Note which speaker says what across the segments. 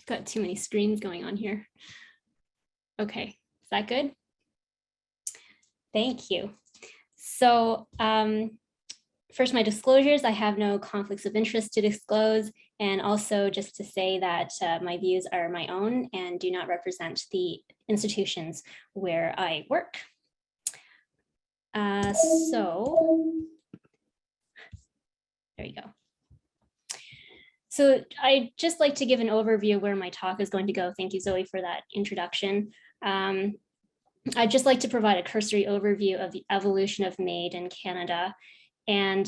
Speaker 1: got too many screens going on here. Okay, is that good? Thank you. So first, my disclosures, I have no conflicts of interest to disclose, and also just to say that my views are my own and do not represent the institutions where I work. So there you go. So I'd just like to give an overview of where my talk is going to go. Thank you, Zoe, for that introduction. I'd just like to provide a cursory overview of the evolution of MAiD in Canada and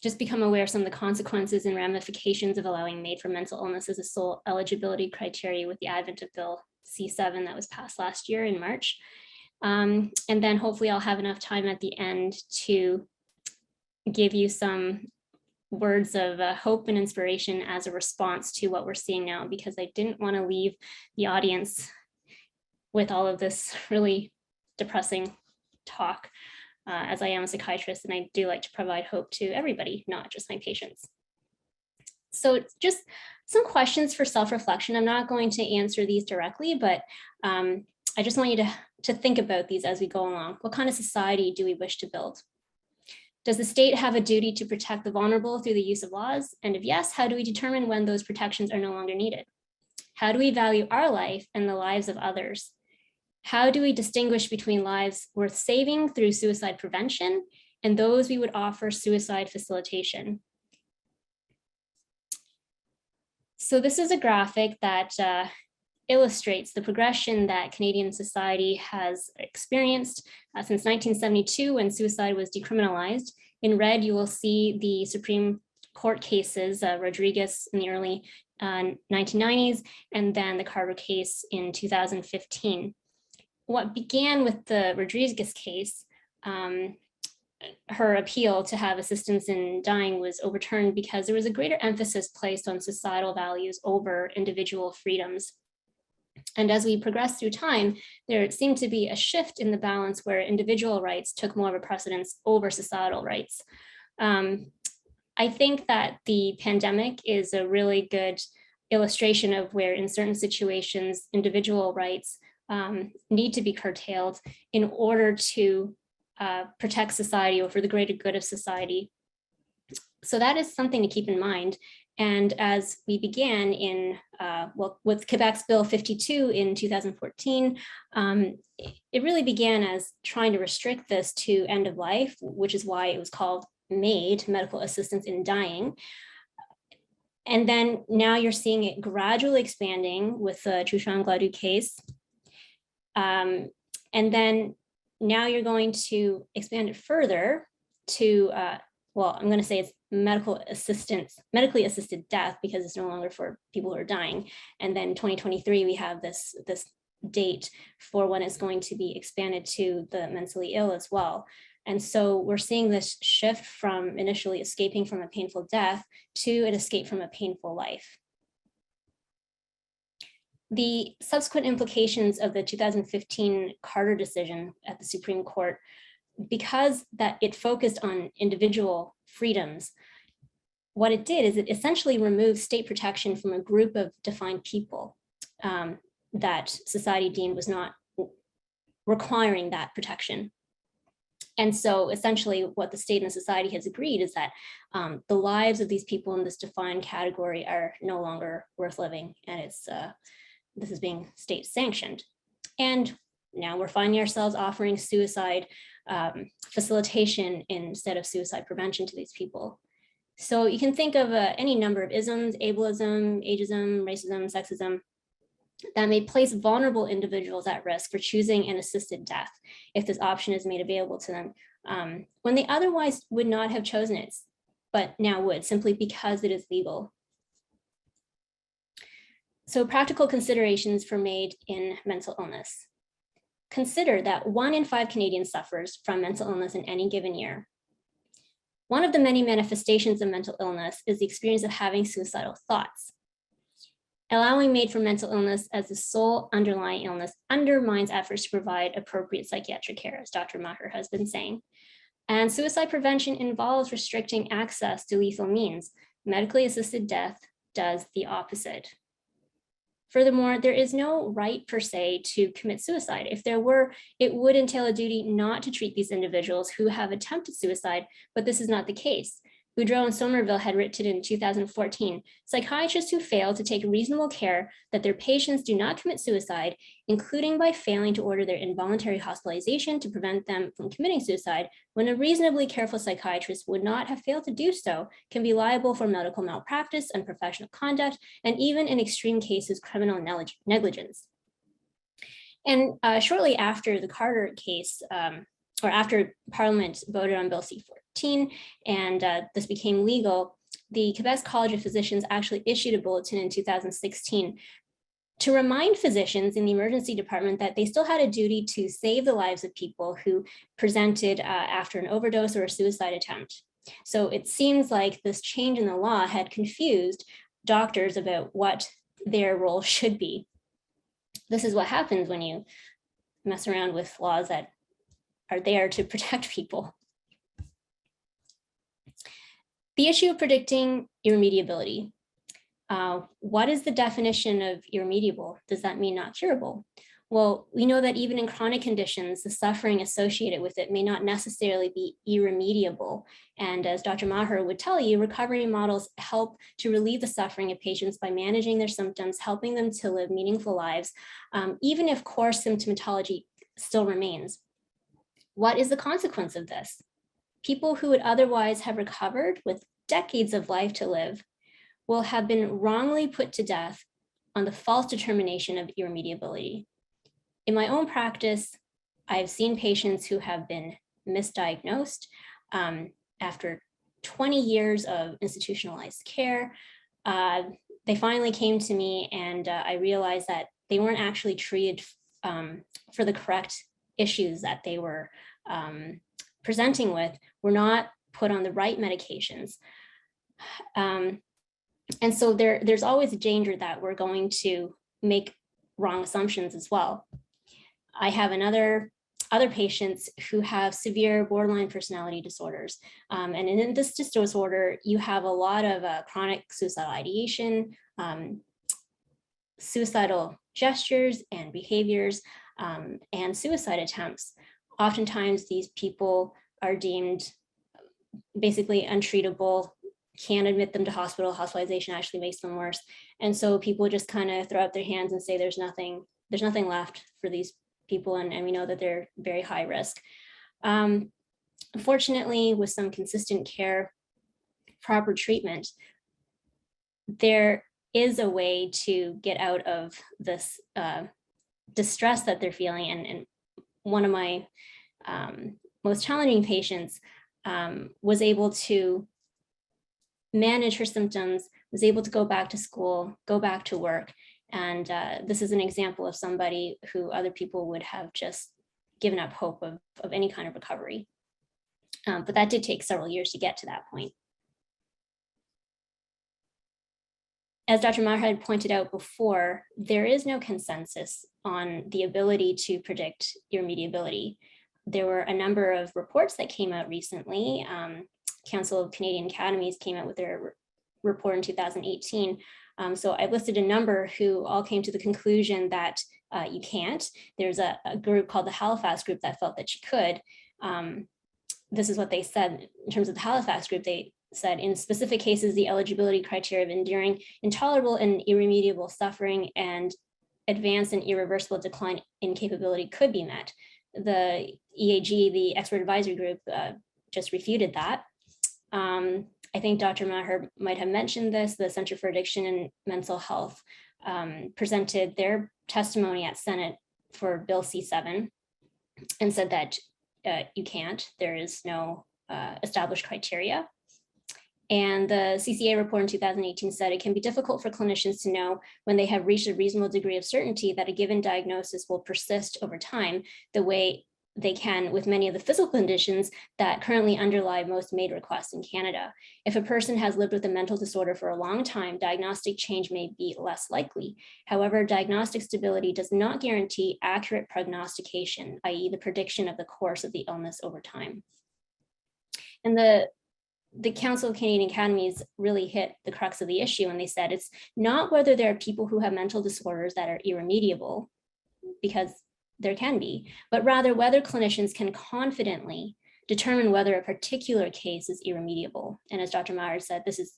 Speaker 1: just become aware of some of the consequences and ramifications of allowing MAiD for mental illness as a sole eligibility criteria with the advent of Bill C7 that was passed last year in March. And then hopefully I'll have enough time at the end to give you some words of hope and inspiration as a response to what we're seeing now, because I didn't want to leave the audience with all of this really depressing talk, as I am a psychiatrist and I do like to provide hope to everybody, not just my patients. So just some questions for self-reflection. I'm not going to answer these directly, but I just want you to think about these as we go along. What kind of society do we wish to build? Does the state have a duty to protect the vulnerable through the use of laws? And if yes, how do we determine when those protections are no longer needed? How do we value our life and the lives of others? How do we distinguish between lives worth saving through suicide prevention and those we would offer suicide facilitation? So this is a graphic that illustrates the progression that Canadian society has experienced since 1972 when suicide was decriminalized. In red, you will see the Supreme Court cases, Rodriguez in the early 1990s, and then the Carver case in 2015. What began with the Rodriguez case, her appeal to have assistance in dying was overturned because there was a greater emphasis placed on societal values over individual freedoms. And as we progressed through time, there seemed to be a shift in the balance where individual rights took more of a precedence over societal rights. I think that the pandemic is a really good illustration of where in certain situations, individual rights need to be curtailed in order to protect society or for the greater good of society. So that is something to keep in mind. And as we began in, with Quebec's Bill 52 in 2014, it really began as trying to restrict this to end of life, which is why it was called MAiD, medical assistance in dying. And then now you're seeing it gradually expanding with the Truchon Gladue case. And then now you're going to expand it further to, well, I'm going to say it's medically assisted death, because it's no longer for people who are dying. And then 2023, we have this date for when it's going to be expanded to the mentally ill as well. And so we're seeing this shift from initially escaping from a painful death to an escape from a painful life. The subsequent implications of the 2015 Carter decision at the Supreme Court, because that it focused on individual freedoms, what it did is it essentially removed state protection from a group of defined people that society deemed was not requiring that protection. And so essentially what the state and society has agreed is that the lives of these people in this defined category are no longer worth living, and it's this is being state sanctioned. And now we're finding ourselves offering suicide facilitation instead of suicide prevention to these people. So you can think of any number of isms, ableism, ageism, racism, sexism, that may place vulnerable individuals at risk for choosing an assisted death if this option is made available to them, when they otherwise would not have chosen it, but now would, simply because it is legal. So practical considerations for MAiD in mental illness. Consider that 1 in 5 Canadians suffers from mental illness in any given year. One of the many manifestations of mental illness is the experience of having suicidal thoughts. Allowing MAiD for mental illness as the sole underlying illness undermines efforts to provide appropriate psychiatric care, as Dr. Maher has been saying. And suicide prevention involves restricting access to lethal means. Medically assisted death does the opposite. Furthermore, there is no right per se to commit suicide. If there were, it would entail a duty not to treat these individuals who have attempted suicide, but this is not the case. Boudreau and Somerville had written in 2014, psychiatrists who fail to take reasonable care that their patients do not commit suicide, including by failing to order their involuntary hospitalization to prevent them from committing suicide, when a reasonably careful psychiatrist would not have failed to do so, can be liable for medical malpractice, unprofessional conduct, and even in extreme cases, criminal negligence. And shortly after the Carter case, or after Parliament voted on Bill C-14 and this became legal, the Quebec College of Physicians actually issued a bulletin in 2016 to remind physicians in the emergency department that they still had a duty to save the lives of people who presented after an overdose or a suicide attempt. So it seems like this change in the law had confused doctors about what their role should be. This is what happens when you mess around with laws that are there to protect people. The issue of predicting irremediability. What is the definition of irremediable? Does that mean not curable? Well, we know that even in chronic conditions, the suffering associated with it may not necessarily be irremediable. And as Dr. Maher would tell you, recovery models help to relieve the suffering of patients by managing their symptoms, helping them to live meaningful lives, even if core symptomatology still remains. What is the consequence of this? People who would otherwise have recovered with decades of life to live will have been wrongly put to death on the false determination of irremediability. In my own practice, I've seen patients who have been misdiagnosed after 20 years of institutionalized care. They finally came to me and I realized that they weren't actually treated for the correct issues that they were presenting with, were not put on the right medications. And so there's always a danger that we're going to make wrong assumptions as well. I have other patients who have severe borderline personality disorders. And in this disorder, you have a lot of chronic suicidal ideation, suicidal gestures and behaviors, and suicide attempts. Oftentimes, these people are deemed basically untreatable, can't admit them to hospital. Hospitalization actually makes them worse. And so people just kind of throw up their hands and say there's nothing left for these people, and we know that they're very high risk. Unfortunately, with some consistent care, proper treatment, there is a way to get out of this distress that they're feeling. And one of my most challenging patients was able to manage her symptoms, was able to go back to school, go back to work. And this is an example of somebody who other people would have just given up hope of any kind of recovery. But that did take several years to get to that point. As Dr. Maher had pointed out before, there is no consensus on the ability to predict irremediability. There were a number of reports that came out recently. Council of Canadian Academies came out with their report in 2018. So I've listed a number who all came to the conclusion that you can't. There's a group called the Halifax group that felt that you could. This is what they said in terms of the Halifax group. They said in specific cases, the eligibility criteria of enduring intolerable and irremediable suffering and advanced and irreversible decline in capability could be met. The EAG, the expert advisory group, just refuted that. I think Dr. Maher might have mentioned this. The Center for Addiction and Mental Health presented their testimony at Senate for Bill C-7 and said that you can't. There is no established criteria. And the CCA report in 2018 said it can be difficult for clinicians to know when they have reached a reasonable degree of certainty that a given diagnosis will persist over time the way they can with many of the physical conditions that currently underlie most MAiD requests in Canada. If a person has lived with a mental disorder for a long time, diagnostic change may be less likely. However, diagnostic stability does not guarantee accurate prognostication, i.e. the prediction of the course of the illness over time. And the the Council of Canadian Academies really hit the crux of the issue, and they said it's not whether there are people who have mental disorders that are irremediable, because there can be, but rather whether clinicians can confidently determine whether a particular case is irremediable. And as Dr. Maher said, this is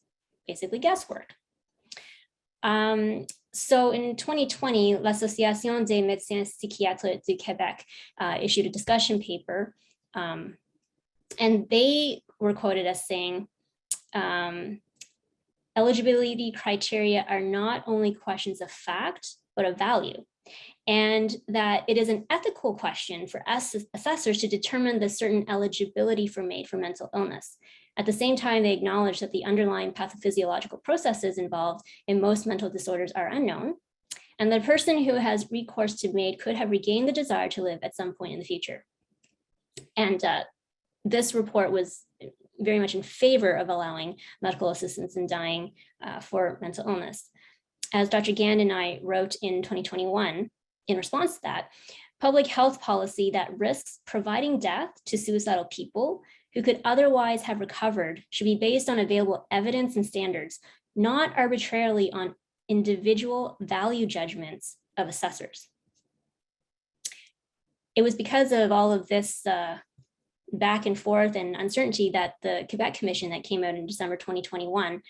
Speaker 1: basically guesswork. So in 2020, l'Association des médecins psychiatres du Québec issued a discussion paper, and they were quoted as saying, eligibility criteria are not only questions of fact, but of value, and that it is an ethical question for us assessors to determine the certain eligibility for MAiD for mental illness. At the same time, they acknowledge that the underlying pathophysiological processes involved in most mental disorders are unknown, and the person who has recourse to MAiD could have regained the desire to live at some point in the future. And this report was very much in favor of allowing medical assistance in dying for mental illness. As Dr. Gand and I wrote in 2021, in response to that, public health policy that risks providing death to suicidal people who could otherwise have recovered should be based on available evidence and standards, not arbitrarily on individual value judgments of assessors. It was because of all of this back and forth and uncertainty that the Quebec Commission that came out in December 2021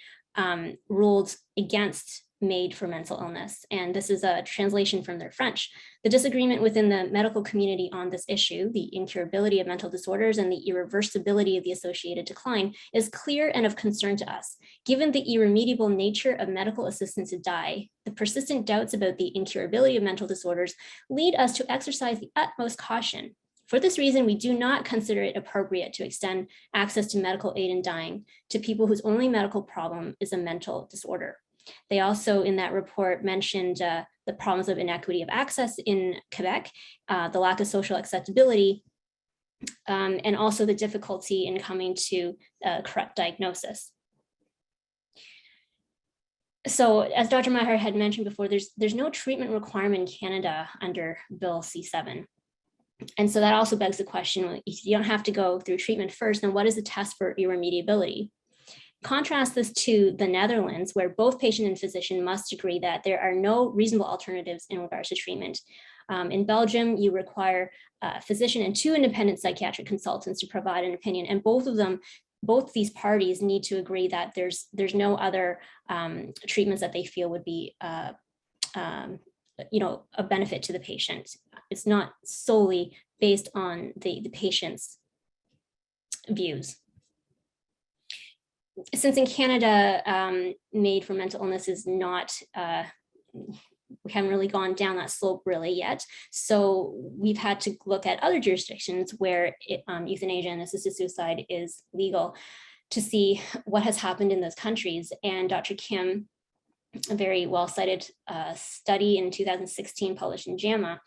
Speaker 1: ruled against MAiD for mental illness. And this is a translation from their French. The disagreement within the medical community on this issue, the incurability of mental disorders and the irreversibility of the associated decline, is clear and of concern to us. Given the irremediable nature of medical assistance to die, the persistent doubts about the incurability of mental disorders lead us to exercise the utmost caution. For this reason, we do not consider it appropriate to extend access to medical aid in dying to people whose only medical problem is a mental disorder. They also, in that report, mentioned the problems of inequity of access in Quebec, the lack of social acceptability, and also the difficulty in coming to a correct diagnosis. So as Dr. Maher had mentioned before, there's no treatment requirement in Canada under Bill C7. And so that also begs the question, if you don't have to go through treatment first, then what is the test for irremediability? Contrast this to the Netherlands, where both patient and physician must agree that there are no reasonable alternatives in regards to treatment. In Belgium, you require a physician and 2 independent psychiatric consultants to provide an opinion, and both these parties need to agree that there's no other treatments that they feel would be a benefit to the patient. It's not solely based on the patient's views. Since in Canada, MAiD for mental illness is not, we haven't really gone down that slope really yet. So we've had to look at other jurisdictions where euthanasia and assisted suicide is legal to see what has happened in those countries. And Dr. Kim, a very well-cited study in 2016 published in JAMA,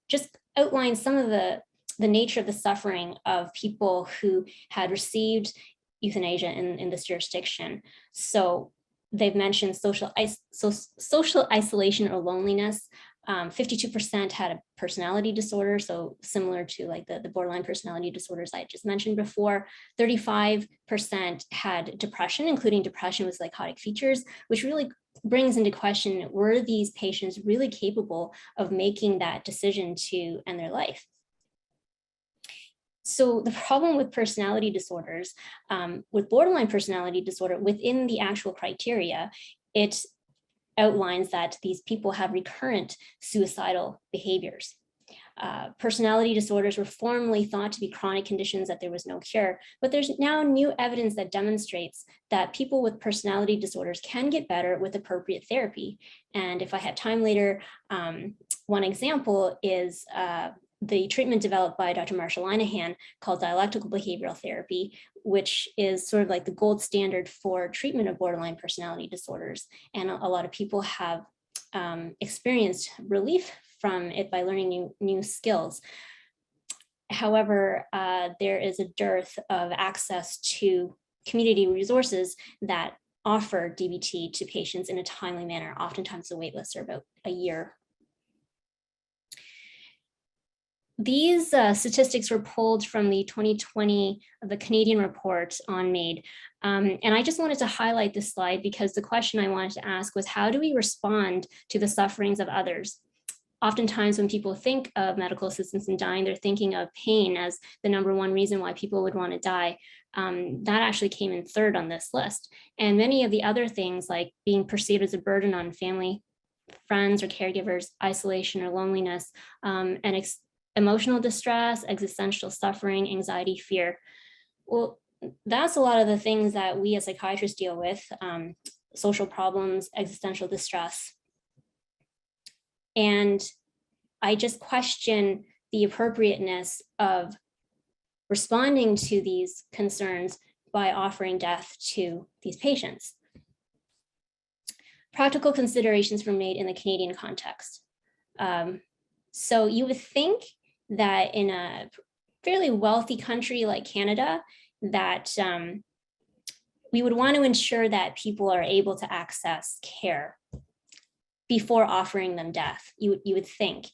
Speaker 1: just outlined some of the nature of the suffering of people who had received euthanasia in this jurisdiction. So they've mentioned social isolation or loneliness. 52% had a personality disorder, so similar to like the borderline personality disorders I just mentioned before. 35% had depression, including depression with psychotic features, which really brings into question, were these patients really capable of making that decision to end their life? So the problem with personality disorders, with borderline personality disorder, within the actual criteria, it outlines that these people have recurrent suicidal behaviors. Personality disorders were formerly thought to be chronic conditions that there was no cure, but there's now new evidence that demonstrates that people with personality disorders can get better with appropriate therapy. And if I have time later, one example is the treatment developed by Dr. Marshall Linehan called dialectical behavioral therapy, which is sort of like the gold standard for treatment of borderline personality disorders. And a lot of people have experienced relief from it by learning new skills. However, there is a dearth of access to community resources that offer DBT to patients in a timely manner. Oftentimes the wait lists are about a year. These statistics were pulled from the 2020, the Canadian report on MAiD. And I just wanted to highlight this slide because the question I wanted to ask was, how do we respond to the sufferings of others? Oftentimes when people think of medical assistance in dying, they're thinking of pain as the #1 reason why people would want to die. That actually came in third on this list. And many of the other things, like being perceived as a burden on family, friends, or caregivers, isolation or loneliness, and emotional distress, existential suffering, anxiety, fear. Well, that's a lot of the things that we as psychiatrists deal with, social problems, existential distress. And I just question the appropriateness of responding to these concerns by offering death to these patients. Practical considerations for MAiD in the Canadian context. So you would think that in a fairly wealthy country like Canada, that we would want to ensure that people are able to access care before offering them death, you would think.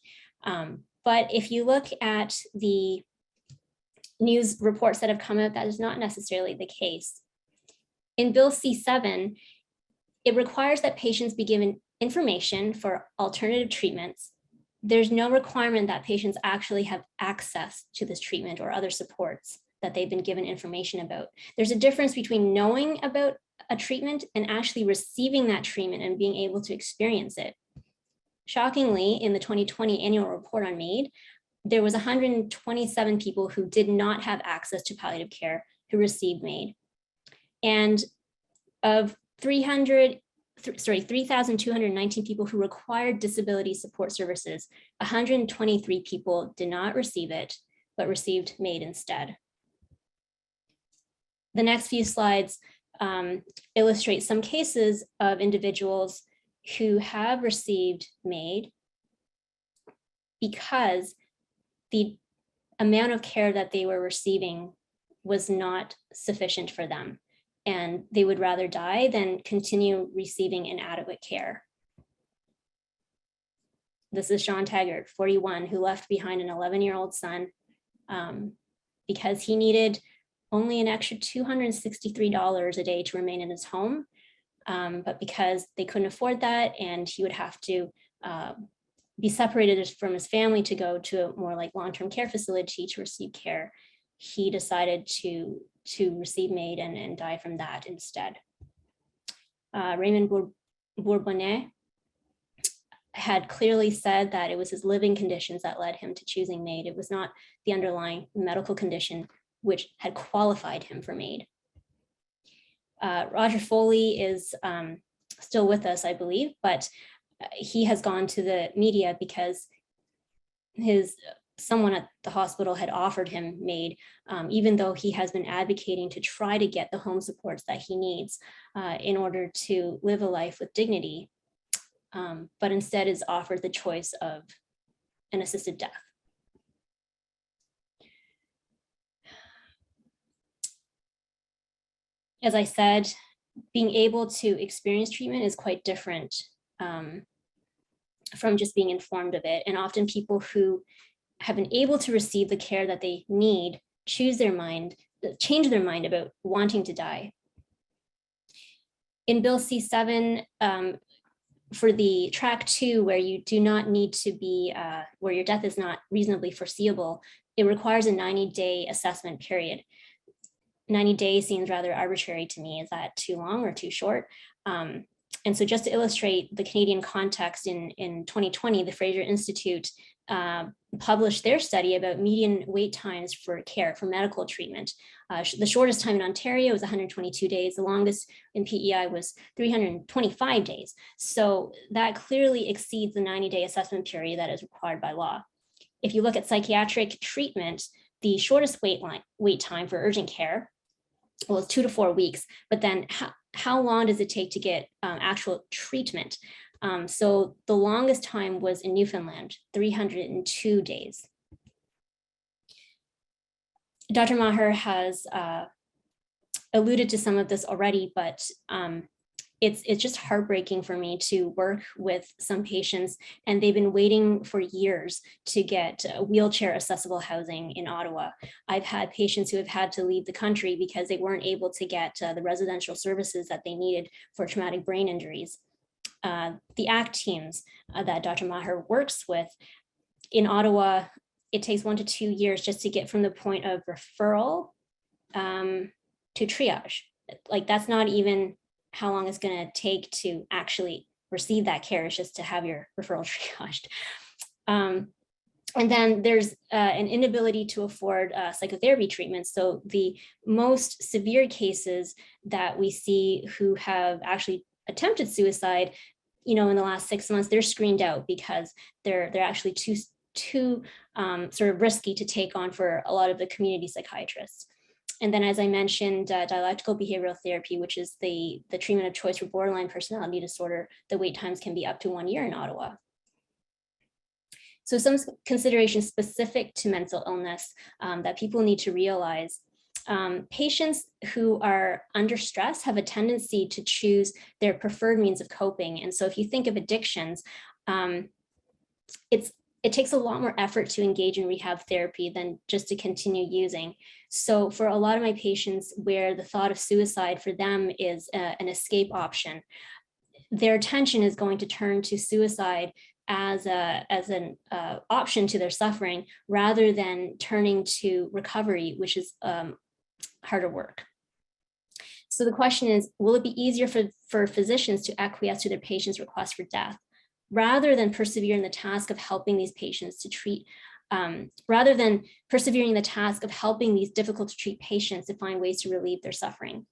Speaker 1: But if you look at the news reports that have come out, that is not necessarily the case. In Bill C-7, it requires that patients be given information for alternative treatments. There's no requirement that patients actually have access to this treatment or other supports that they've been given information about. There's a difference between knowing about a treatment and actually receiving that treatment and being able to experience it. Shockingly, in the 2020 annual report on MAiD, there was 127 people who did not have access to palliative care who received MAiD. And of 3,219 people who required disability support services, 123 people did not receive it, but received MAiD instead. The next few slides illustrate some cases of individuals who have received MAiD because the amount of care that they were receiving was not sufficient for them, and they would rather die than continue receiving inadequate care. This is Sean Taggart, 41, who left behind an 11-year-old son because he needed only an extra $263 a day to remain in his home. But because they couldn't afford that, and he would have to be separated from his family to go to a more like long-term care facility to receive care, he decided to receive MAiD and die from that instead. Raymond Bourbonnais had clearly said that it was his living conditions that led him to choosing MAiD. It was not the underlying medical condition which had qualified him for MAiD. Roger Foley is still with us, I believe, but he has gone to the media because someone at the hospital had offered him MAiD, even though he has been advocating to try to get the home supports that he needs in order to live a life with dignity, but instead is offered the choice of an assisted death. As I said, being able to experience treatment is quite different from just being informed of it. And often people who have been able to receive the care that they need change their mind about wanting to die. In Bill C-7, for the track 2, where you do not need to be, where your death is not reasonably foreseeable, it requires a 90-day assessment period. 90 days seems rather arbitrary to me. Is that too long or too short? And so just to illustrate the Canadian context, in 2020, the Fraser Institute published their study about median wait times for care, for medical treatment. The shortest time in Ontario was 122 days. The longest in PEI was 325 days. So that clearly exceeds the 90-day assessment period that is required by law. If you look at psychiatric treatment, the shortest wait time for urgent care, well, it's 2 to 4 weeks, but then how long does it take to get actual treatment? So the longest time was in Newfoundland, 302 days. Dr. Maher has alluded to some of this already, but it's just heartbreaking for me to work with some patients, and they've been waiting for years to get wheelchair accessible housing in Ottawa. I've had patients who have had to leave the country because they weren't able to get the residential services that they needed for traumatic brain injuries. The ACT teams that Dr. Maher works with in Ottawa, it takes 1 to 2 years just to get from the point of referral to triage. Like, that's not even how long it's going to take to actually receive that care. It's just to have your referral triaged. And then there's an inability to afford psychotherapy treatment. So the most severe cases that we see who have actually attempted suicide, in the last 6 months, they're screened out because they're actually too sort of risky to take on for a lot of the community psychiatrists. And then, as I mentioned, dialectical behavioral therapy, which is the treatment of choice for borderline personality disorder, the wait times can be up to 1 year in Ottawa. So some considerations specific to mental illness that people need to realize. Patients who are under stress have a tendency to choose their preferred means of coping. And so if you think of addictions, it takes a lot more effort to engage in rehab therapy than just to continue using. So for a lot of my patients where the thought of suicide for them is an escape option, their attention is going to turn to suicide as an option to their suffering, rather than turning to recovery, which is harder work. So the question is, will it be easier for physicians to acquiesce to their patients' request for death, rather than persevere in the task of helping these patients to treat, rather than persevering the task of helping these difficult to treat patients to find ways to relieve their suffering?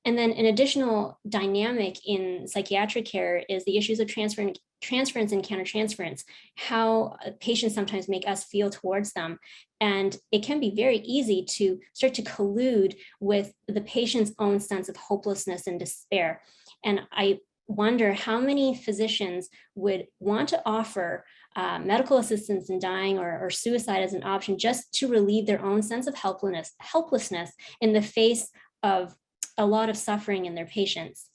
Speaker 1: And then an additional dynamic in psychiatric care is the issues of transference and countertransference, how patients sometimes make us feel towards them. And it can be very easy to start to collude with the patient's own sense of hopelessness and despair. And I wonder how many physicians would want to offer medical assistance in dying or suicide as an option just to relieve their own sense of helplessness in the face of a lot of suffering in their patients.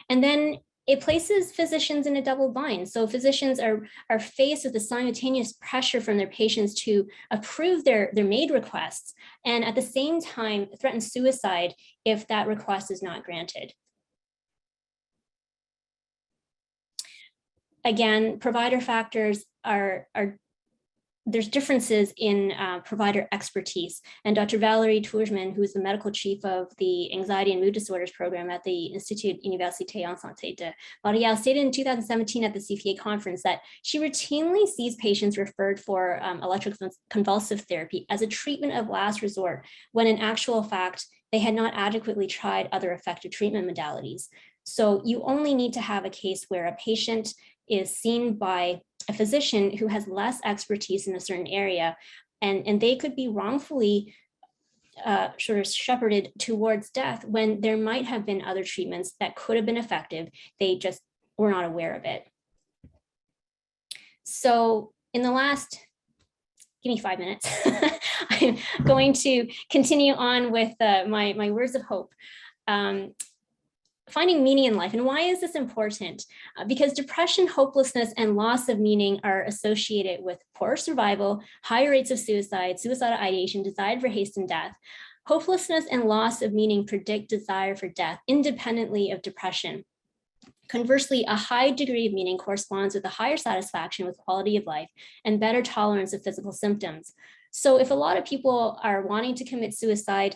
Speaker 1: And then it places physicians in a double bind. So physicians are faced with the simultaneous pressure from their patients to approve their MAiD requests, and at the same time threaten suicide if that request is not granted. Again, provider factors there's differences in provider expertise. And Dr. Valerie Tourgeman, who is the medical chief of the Anxiety and Mood Disorders program at the Institut Université en Santé de Montréal, stated in 2017 at the CPA conference that she routinely sees patients referred for electroconvulsive therapy as a treatment of last resort, when in actual fact, they had not adequately tried other effective treatment modalities. So you only need to have a case where a patient is seen by a physician who has less expertise in a certain area, and they could be wrongfully sort of shepherded towards death when there might have been other treatments that could have been effective. They just were not aware of it. So in the last, give me 5 minutes, I'm going to continue on with my words of hope. Finding meaning in life. And why is this important? Because depression, hopelessness, and loss of meaning are associated with poor survival, high rates of suicide, suicidal ideation, desire for hastened death. Hopelessness and loss of meaning predict desire for death independently of depression. Conversely, a high degree of meaning corresponds with a higher satisfaction with quality of life and better tolerance of physical symptoms. So if a lot of people are wanting to commit suicide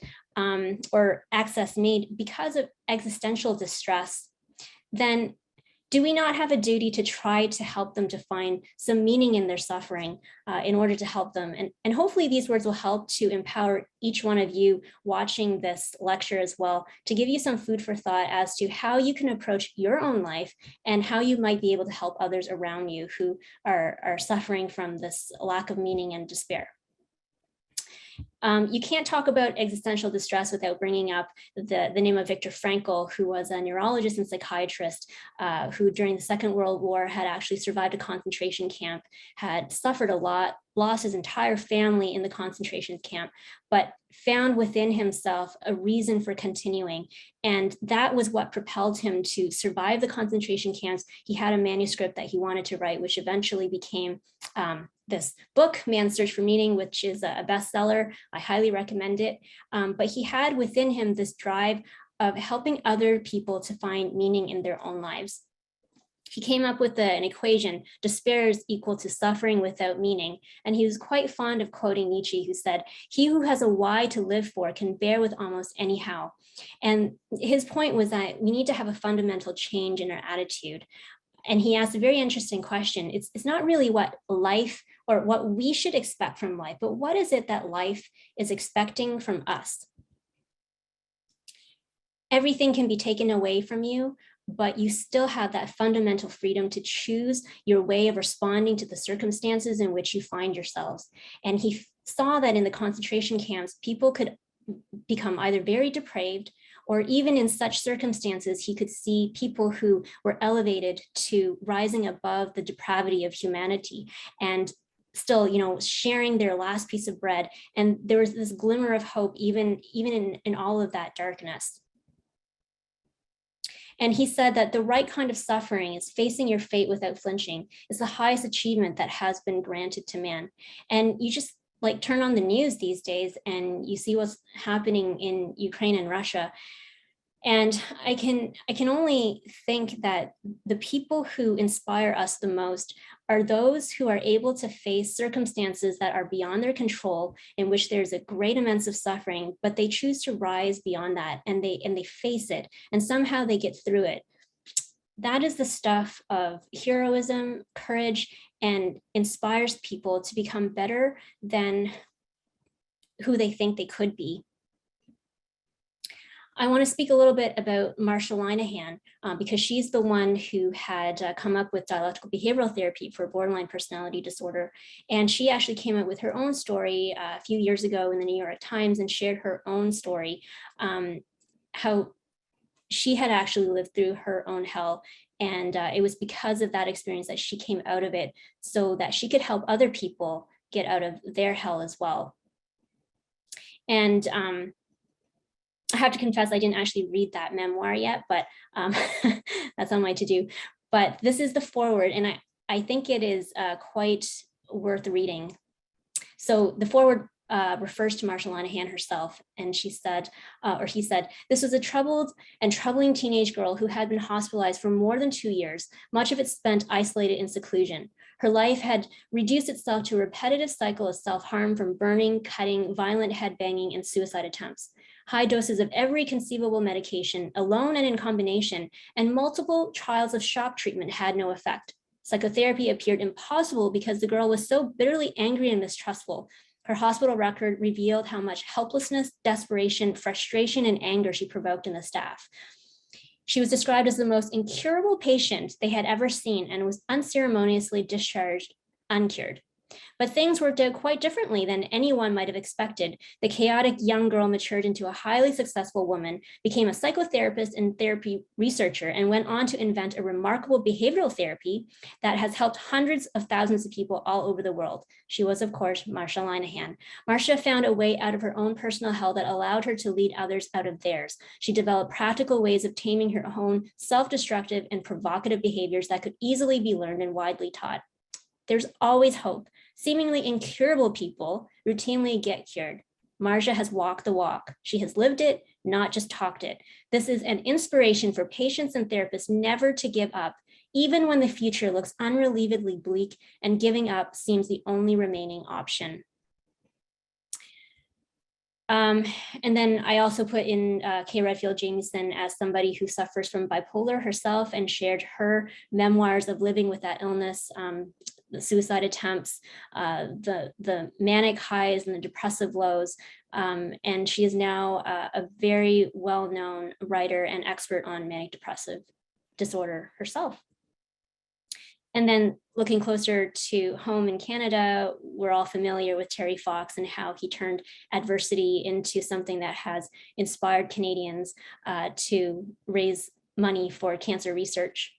Speaker 1: or access MAiD because of existential distress, then do we not have a duty to try to help them to find some meaning in their suffering in order to help them? And hopefully these words will help to empower each one of you watching this lecture as well, to give you some food for thought as to how you can approach your own life and how you might be able to help others around you who are suffering from this lack of meaning and despair. You can't talk about existential distress without bringing up the name of Viktor Frankl, who was a neurologist and psychiatrist who during the Second World War had actually survived a concentration camp, had suffered a lot lost his entire family in the concentration camp, but found within himself a reason for continuing. And that was what propelled him to survive the concentration camps. He had a manuscript that he wanted to write, which eventually became this book, Man's Search for Meaning, which is a bestseller. I highly recommend it. But he had within him this drive of helping other people to find meaning in their own lives. He came up with an equation: despair is equal to suffering without meaning. And he was quite fond of quoting Nietzsche, who said, "He who has a why to live for can bear with almost any how." And his point was that we need to have a fundamental change in our attitude. And he asked a very interesting question. It's not really what life or what we should expect from life, but what is it that life is expecting from us? Everything can be taken away from you, but you still have that fundamental freedom to choose your way of responding to the circumstances in which you find yourselves. And he saw that in the concentration camps, people could become either very depraved, or even in such circumstances, he could see people who were elevated to rising above the depravity of humanity and still, sharing their last piece of bread. And there was this glimmer of hope, even in all of that darkness. And he said that the right kind of suffering is facing your fate without flinching. It's the highest achievement that has been granted to man. And you just turn on the news these days and you see what's happening in Ukraine and Russia. And I can only think that the people who inspire us the most are those who are able to face circumstances that are beyond their control, in which there's a great immense of suffering, but they choose to rise beyond that, and they face it, and somehow they get through it. That is the stuff of heroism, courage, and inspires people to become better than who they think they could be. I want to speak a little bit about Marsha Linehan, because she's the one who had come up with dialectical behavioral therapy for borderline personality disorder. And she actually came up with her own story a few years ago in the New York Times and shared her own story, how she had actually lived through her own hell. And it was because of that experience that she came out of it, so that she could help other people get out of their hell as well. And I have to confess, I didn't actually read that memoir yet, but that's on my to-do. But this is the foreword, and I think it is quite worth reading. So the foreword refers to Marsha Linehan herself, and she said, or he said, "This was a troubled and troubling teenage girl who had been hospitalized for more than 2 years, much of it spent isolated in seclusion. Her life had reduced itself to a repetitive cycle of self-harm, from burning, cutting, violent head banging, and suicide attempts. High doses of every conceivable medication, alone and in combination, and multiple trials of shock treatment had no effect. Psychotherapy appeared impossible because the girl was so bitterly angry and mistrustful. Her hospital record revealed how much helplessness, desperation, frustration, and anger she provoked in the staff. She was described as the most incurable patient they had ever seen and was unceremoniously discharged uncured. But things worked out quite differently than anyone might have expected. The chaotic young girl matured into a highly successful woman, became a psychotherapist and therapy researcher, and went on to invent a remarkable behavioral therapy that has helped hundreds of thousands of people all over the world. She was, of course, Marsha Linehan. Marsha found a way out of her own personal hell that allowed her to lead others out of theirs. She developed practical ways of taming her own self-destructive and provocative behaviors that could easily be learned and widely taught. There's always hope. Seemingly incurable people routinely get cured. Marsha has walked the walk. She has lived it, not just talked it. This is an inspiration for patients and therapists never to give up, even when the future looks unrelievedly bleak and giving up seems the only remaining option." And then I also put in Kay Redfield Jamieson as somebody who suffers from bipolar herself and shared her memoirs of living with that illness, the suicide attempts, the manic highs and the depressive lows. And she is now a very well-known writer and expert on manic depressive disorder herself. And then looking closer to home in Canada, we're all familiar with Terry Fox and how he turned adversity into something that has inspired Canadians to raise money for cancer research.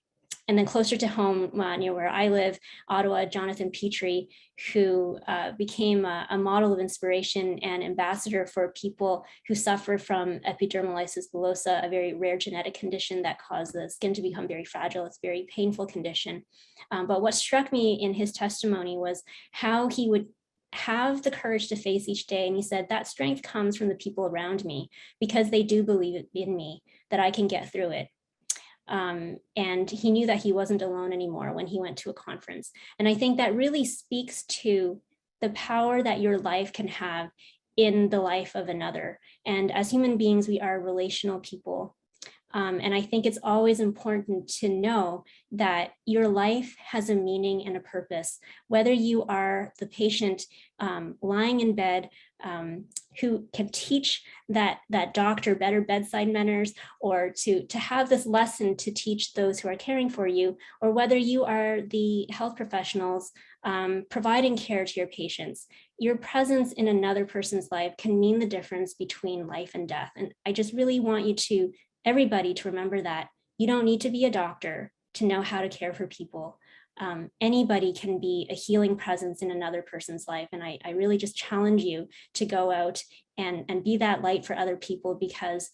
Speaker 1: And then closer to home, near where I live, Ottawa, Jonathan Petrie, who became a model of inspiration and ambassador for people who suffer from epidermolysis bullosa, a very rare genetic condition that causes the skin to become very fragile. It's a very painful condition. But what struck me in his testimony was how he would have the courage to face each day. And he said, that strength comes from the people around me because they do believe in me, that I can get through it. And he knew that he wasn't alone anymore when he went to a conference. And I think that really speaks to the power that your life can have in the life of another. And as human beings, we are relational people. And I think it's always important to know that your life has a meaning and a purpose, whether you are the patient lying in bed who can teach that doctor better bedside manners, or to have this lesson to teach those who are caring for you, or whether you are the health professionals providing care to your patients. Your presence in another person's life can mean the difference between life and death. And I just really want everybody to remember that you don't need to be a doctor to know how to care for people. Anybody can be a healing presence in another person's life. And I really just challenge you to go out and be that light for other people, because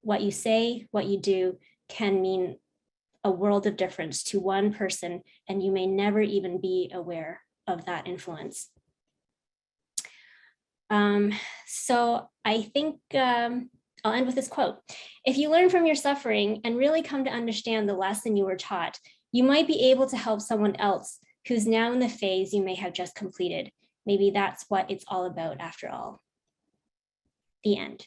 Speaker 1: what you say, what you do can mean a world of difference to one person, and you may never even be aware of that influence. So I think I'll end with this quote. If you learn from your suffering and really come to understand the lesson you were taught, you might be able to help someone else who's now in the phase you may have just completed. Maybe that's what it's all about after all. The end.